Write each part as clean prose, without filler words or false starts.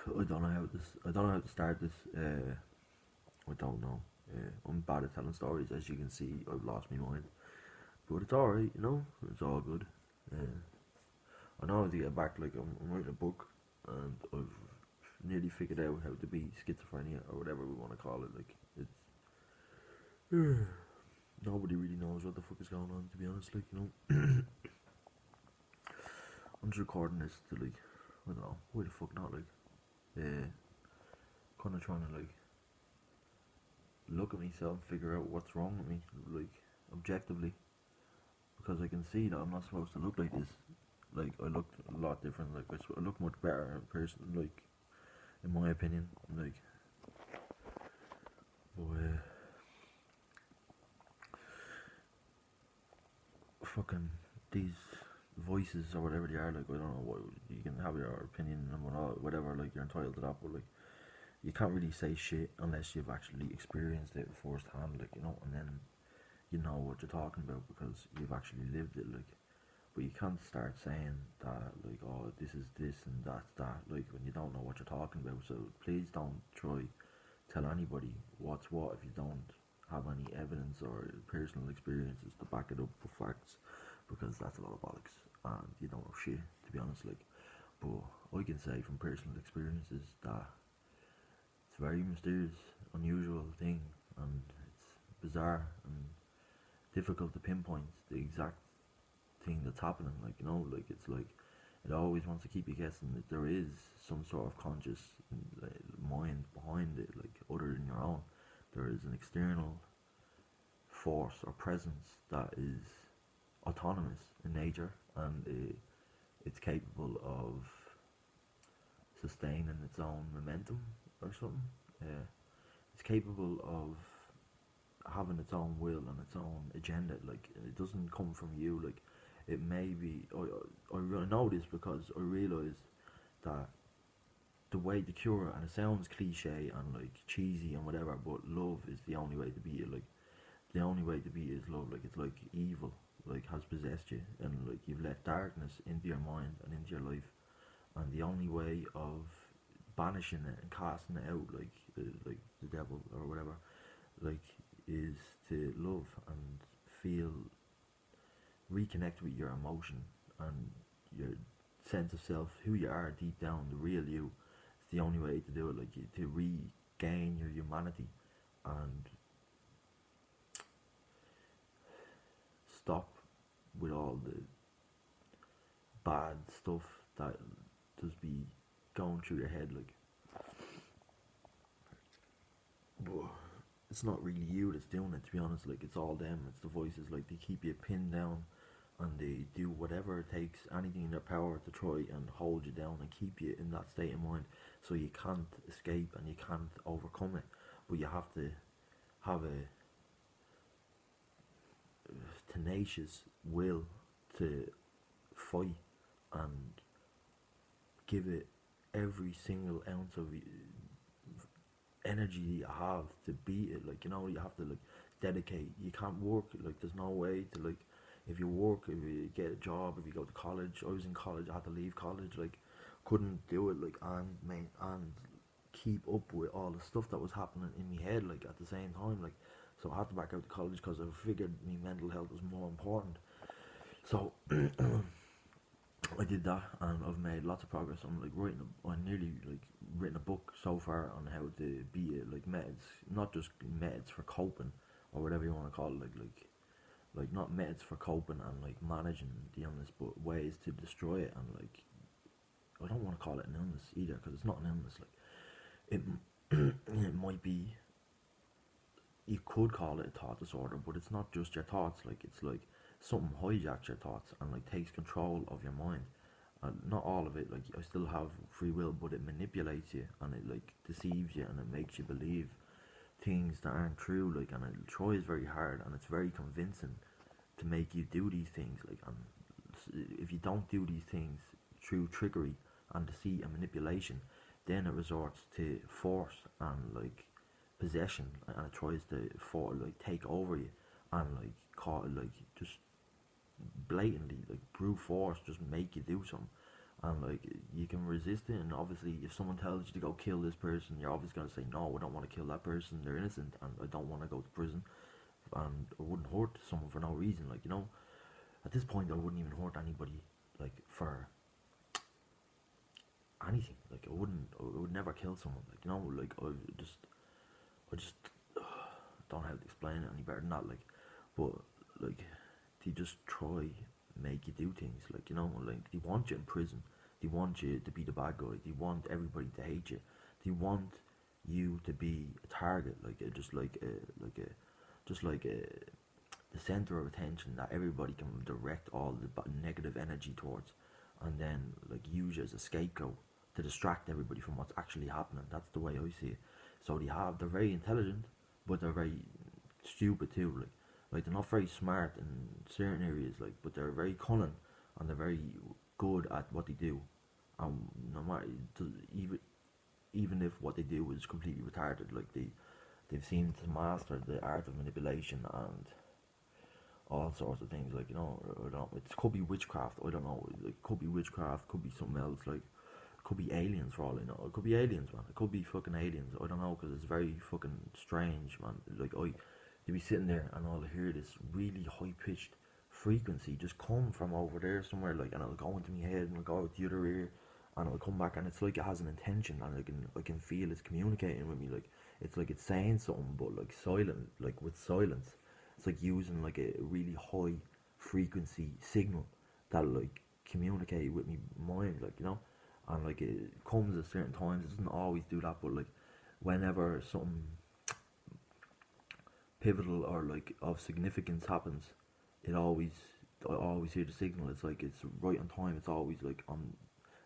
I don't know how to start this. I don't know. I'm bad at telling stories, as you can see. I've lost my mind, but it's all right. It's all good. Uh, I know how to get back. Like I'm writing a book, and I've nearly figured out how to be schizophrenia or whatever we want to call it. Like it's nobody really knows what the fuck is going on. To be honest, I'm just recording this to I don't know why the fuck not uh, kind of trying to look at myself, figure out what's wrong with me, objectively, because I can see that I'm not supposed to look like this. Like I looked a lot different. I look much better in person. In my opinion, but fucking these voices or whatever they are. I don't know what you can have your opinion and whatever. Like you're entitled to that, but you can't really say shit unless you've actually experienced it firsthand. And then you know what you're talking about because you've actually lived it. But you can't start saying that oh, this is this and that's that when you don't know what you're talking about. So please don't try tell anybody what's what if you don't have any evidence or personal experiences to back it up with facts, because that's a lot of bollocks and you don't know shit, to be honest. But I can say from personal experiences that it's a very mysterious, unusual thing, and it's bizarre and difficult to pinpoint the exact thing that's happening. It's like it always wants to keep you guessing that there is some sort of conscious mind behind it, other than your own. There is an external force or presence that is autonomous in nature, and it's capable of sustaining its own momentum or something. It's capable of having its own will and its own agenda. It doesn't come from you. It may be. I know this because I realised that the way to cure, and it sounds cliche and cheesy and whatever, but love is the only way to be it. The only way to be it is love. It's like evil has possessed you, and you've let darkness into your mind and into your life, and the only way of banishing it and casting it out like the devil or whatever like is to love and feel, reconnect with your emotion and your sense of self, who you are deep down, the real you. It's the only way to do it, to regain your humanity and stop with all the bad stuff that does be going through your head. But it's not really you that's doing it, to be honest. It's all them. It's the voices. They keep you pinned down, and they do whatever it takes, anything in their power to try and hold you down and keep you in that state of mind, so you can't escape and you can't overcome it. But you have to have a tenacious will to fight and give it every single ounce of energy you have to beat it. You have to dedicate. You can't work. There's no way to if you work, if you get a job, if you go to college. I was in college. I had to leave college. Couldn't do it. And keep up with all the stuff that was happening in my head. At the same time. So I had to back out to college because I figured my mental health was more important. So I did that, and I've made lots of progress. I'm nearly written a book so far on how to be it, meds, not just meds for coping or whatever you want to call it, not meds for coping and managing the illness, but ways to destroy it. And I don't want to call it an illness either, because it's not an illness. It it might be. You could call it a thought disorder, but it's not just your thoughts. It's something hijacks your thoughts and takes control of your mind. Not all of it. I still have free will, but it manipulates you, and it deceives you, and it makes you believe things that aren't true. And it tries very hard, and it's very convincing to make you do these things. And if you don't do these things through trickery and deceit and manipulation, then it resorts to force and possession, and it tries to take over you and call just blatantly brute force, just make you do something. and like you can resist it. And obviously, if someone tells you to go kill this person, you're obviously gonna say no. I don't want to kill that person. They're innocent, and I don't want to go to prison. And I wouldn't hurt someone for no reason. Like, you know, at this point, I wouldn't even hurt anybody like for anything. Like, I would never kill someone. Like, you know, like I just don't know how to explain it any better than that. Like, but like they just try make you do things. Like, you know, like they want you in prison. They want you to be the bad guy. They want everybody to hate you. They want you to be a target. Like, just like a the center of attention that everybody can direct all the negative energy towards, and then like use you as a scapegoat to distract everybody from what's actually happening. That's the way I see it. So they're very intelligent, but they're very stupid too. Like they're not very smart in certain areas. Like, but they're very cunning and they're very good at what they do. No matter even even if what they do is completely retarded, like they've seemed to master the art of manipulation and all sorts of things. Like, you know, I don't know, it could be witchcraft. I don't know. Like, it could be witchcraft. Could be something else. Like, it could be aliens for all I know. It could be aliens, man. It could be fucking aliens. I don't know, because it's very fucking strange, man. Like, they be sitting there and I'll hear this really high pitched frequency just come from over there somewhere, like, and it'll go into my head and it'll go out the other ear and it'll come back, and it's like it has an intention, and I can feel it's communicating with me. Like, it's like it's saying something, but like silent, like with silence. It's like using like a really high frequency signal that like communicate with me mind, like, you know. And like it comes at certain times. It doesn't always do that, but like whenever something pivotal or like of significance happens, it always I always hear the signal. It's like it's right on time. It's always like on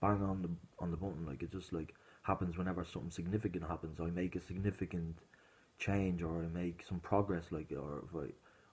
bang on the button. Like, it just like happens whenever something significant happens. I make a significant change, or I make some progress, like, or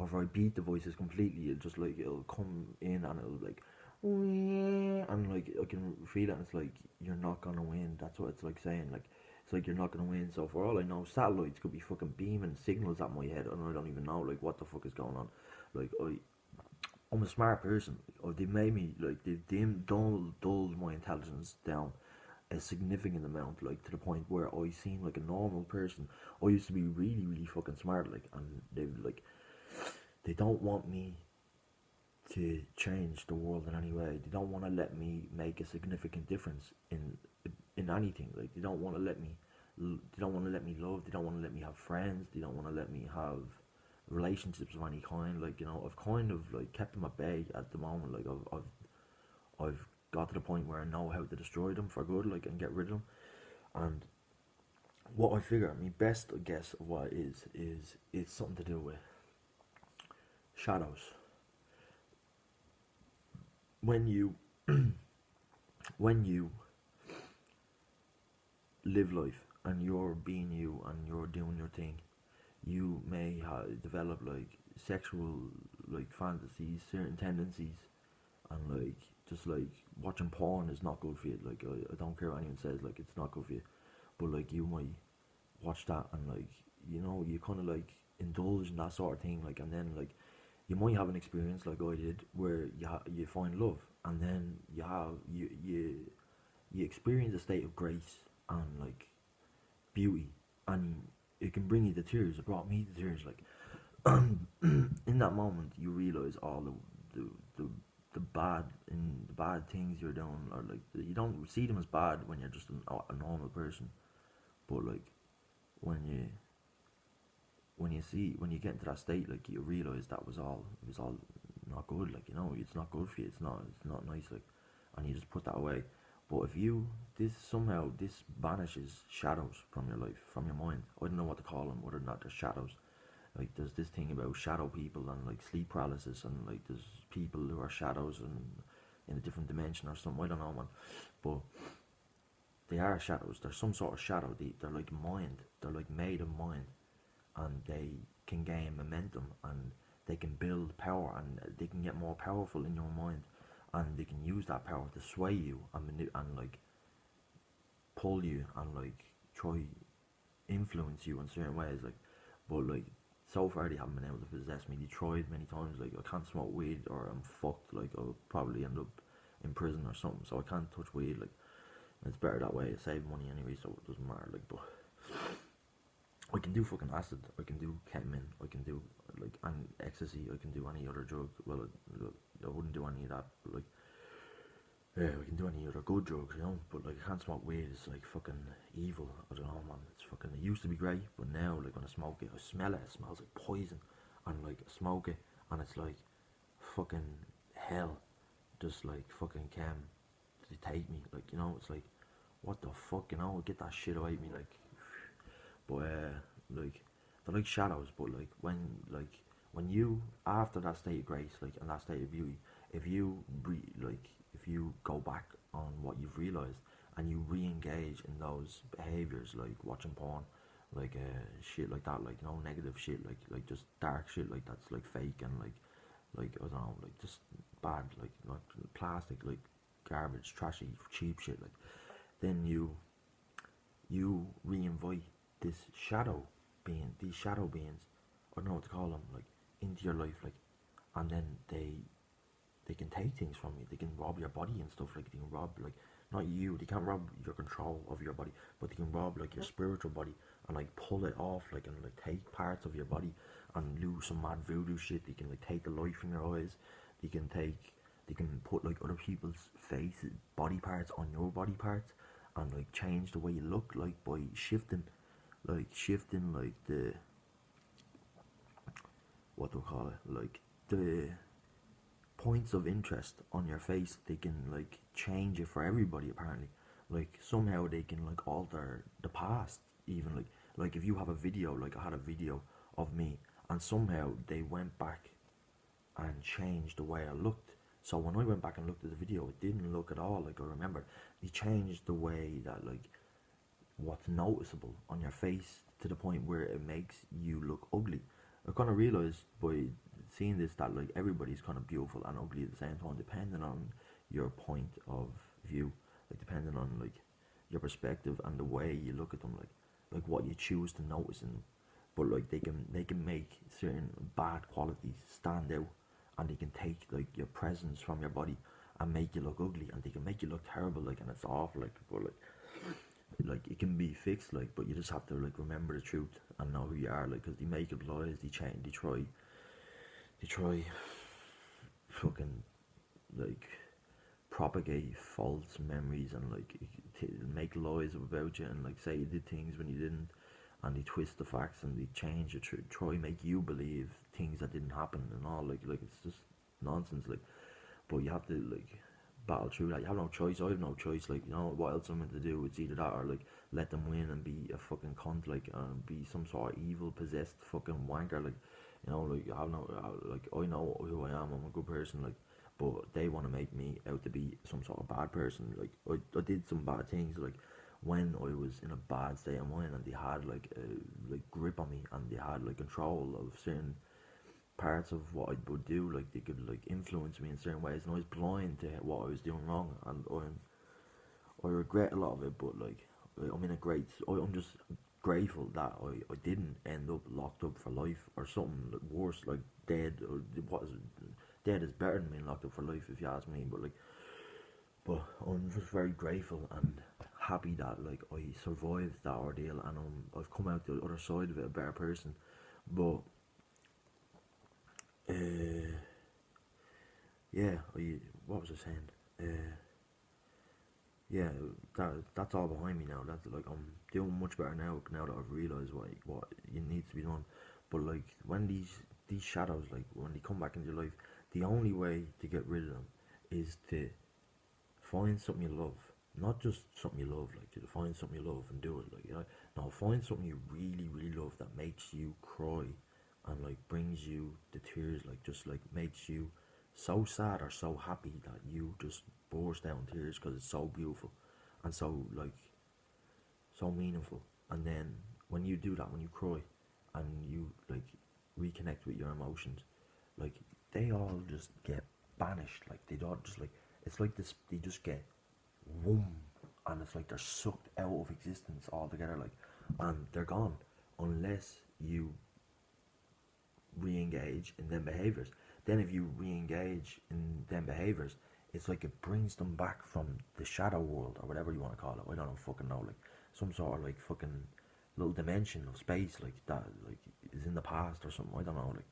if I beat the voices completely, it'll just like it'll come in and it'll like and like I can feel it, and it's like you're not gonna win. That's what it's like saying. Like, it's like you're not gonna win. So for all I know, satellites could be fucking beaming signals at my head, and I don't even know like what the fuck is going on. Like, I'm a smart person. Or they made me like they've dulled my intelligence down a significant amount, like to the point where I seem like a normal person. I used to be really, really fucking smart, like, and they don't want me to change the world in any way. They don't want to let me make a significant difference in anything. Like, they don't want to let me. They don't want to let me love. They don't want to let me have friends. They don't want to let me have relationships of any kind. Like, you know, I've kind of like kept them at bay at the moment. Like, I've got to the point where I know how to destroy them for good, like, and get rid of them. And what I figure, my best guess of what it is it's something to do with shadows. When you when you live life and you're being you and you're doing your thing, you may develop like sexual like fantasies, certain tendencies, and like just like watching porn is not good for you. Like, I don't care what anyone says, like, it's not good for you. But like, you might watch that and like, you know, you kind of like indulge in that sort of thing, like, and then like you might have an experience like I did where you find love, and then you experience a state of grace and like beauty, and it can bring you to tears. It brought me to tears. Like, in that moment, you realize all the the bad the bad things you're doing, or like you don't see them as bad when you're just a normal person, but like when when you get into that state, like, you realize it was all not good. Like, you know, it's not good for you. It's not nice. Like, and you just put that away. But if you this banishes shadows from your life, from your mind. I don't know what to call them other than that. They're shadows. Like, there's this thing about shadow people and like sleep paralysis, and like there's people who are shadows and in a different dimension or something. I don't know, man. But they are shadows. They're some sort of shadow. They're like mind. They're like made of mind, and they can gain momentum, and they can build power, and they can get more powerful in your mind, and they can use that power to sway you and like pull you and like try influence you in certain ways. Like, but like so far they haven't been able to possess me. They tried many times. Like, I can't smoke weed or I'm fucked. Like, I'll probably end up in prison or something, so I can't touch weed. Like, it's better that way. I save money anyway, so it doesn't matter. Like, but I can do fucking acid. I can do ketamine. I can do like ecstasy. I can do any other drug. Well, I wouldn't do any of that. But like, yeah, we can do any other good drugs, you know. But like, I can't smoke weed. It's like fucking evil. I don't know, man. It's fucking. It used to be great, but now, like, when I smoke it, I smell it. It smells like poison, and like, I smoke it, and it's like fucking hell. Just like fucking came to take me. Like, you know, it's like, what the fuck, you know? Get that shit away from me, like. But like, they're like shadows. But when you, after that state of grace, like, and that state of beauty, if you if you go back on what you've realized and you re-engage in those behaviors, like watching porn, like shit like that, like, you know, negative shit, like just dark shit, like that's like fake, and like I don't know, like just bad, like plastic, like garbage, trashy, cheap shit, like, then you re-invite this shadow these shadow beings, I don't know what to call them, like, into your life, like, and then they can take things from you. They can rob your body and stuff. Like, they can rob, like, not you. They can't rob your control of your body, but they can rob, like, your spiritual body and like pull it off, like, and like take parts of your body and do some mad voodoo shit. They can like take the light from your eyes. They can put like other people's faces, body parts on your body parts, and like change the way you look, like, by shifting like the, what do we call it, like the points of interest on your face. They can like change it for everybody, apparently. Like, somehow they can like alter the past, even, like if you have a video, like I had a video of me, and somehow they went back and changed the way I looked. So when I went back and looked at the video, it didn't look at all like I remembered. They changed the way that, like, what's noticeable on your face, to the point where it makes you look ugly. I kind of realized by seeing this that, like, everybody's kind of beautiful and ugly at the same time, depending on your point of view, like, depending on like your perspective and the way you look at them, like what you choose to notice in them. But like, they can make certain bad qualities stand out, and they can take like your presence from your body and make you look ugly, and they can make you look terrible, like, and it's awful, like, but like it can be fixed, like, but you just have to like remember the truth and know who you are, like, because they make up lies, they change, they try fucking like propagate false memories, and like make lies about you, and like say you did things when you didn't, and they twist the facts and they change it, try make you believe things that didn't happen and all, like it's just nonsense, like. But you have to like battle through that. You have no choice. I have no choice. Like, you know, what else I'm meant to do? It's either that or like let them win and be a fucking cunt, like, and be some sort of evil possessed fucking wanker, like, you know, like, I have no, like, I know who I am. I'm a good person, like, but they want to make me out to be some sort of bad person. Like, I did some bad things, like, when I was in a bad state of mind, and they had like a like grip on me, and they had like control of certain parts of what I would do, like, they could like influence me in certain ways, and I was blind to what I was doing wrong, and I regret a lot of it, but like, I'm in a great, I'm just grateful that I didn't end up locked up for life or something like worse, like dead, or what is it? Dead is better than being locked up for life, if you ask me, but like, but I'm just very grateful and happy that like I survived that ordeal, and I've come out the other side of it a better person. But uh, yeah, what was I saying? Yeah, that's all behind me now. That's like, I'm doing much better now that I've realized what you needs to be done. But like, when these shadows, like, when they come back into your life, the only way to get rid of them is to find something you love. Not just something you love, like, to find something you love and do it, like, you know. No, find something you really, really love that makes you cry, and like brings you the tears, like, just like makes you so sad or so happy that you just burst out in tears, because it's so beautiful and so like so meaningful. And then when you do that, when you cry and you like reconnect with your emotions, like, they all just get banished, like, they don't just like, it's like this, they just get whoom, and it's like they're sucked out of existence altogether, like, and they're gone, unless you re-engage in them behaviors. Then if you re-engage in them behaviors, it's like it brings them back from the shadow world or whatever you want to call it. I don't fucking know, like some sort of like fucking little dimension of space like that, like is in the past or something. I don't know, like,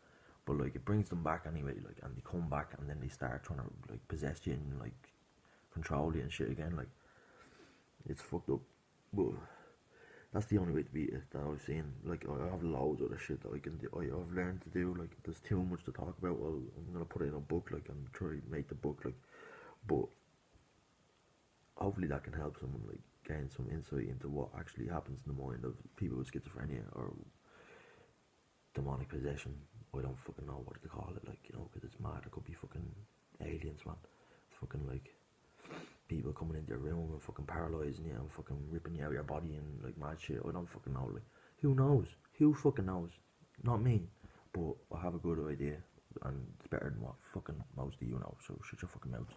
but like it brings them back anyway, like, and they come back and then they start trying to like possess you and like control you and shit again. Like it's fucked up, but that's the only way to beat it that I've seen. Like I have loads of other shit that I can do. I've learned to do. Like there's too much to talk about. Well, I'm gonna put it in a book, like, and try to make the book, like, but hopefully that can help someone like gain some insight into what actually happens in the mind of people with schizophrenia or demonic possession. I don't fucking know what to call it, like, you know, because it's mad. It could be fucking aliens, man. It's fucking like people coming into your room and fucking paralysing you and fucking ripping you out of your body and like mad shit. I don't fucking know, like, who knows? Who fucking knows? Not me. But I have a good idea, and it's better than what fucking most of you know, so shut your fucking mouth.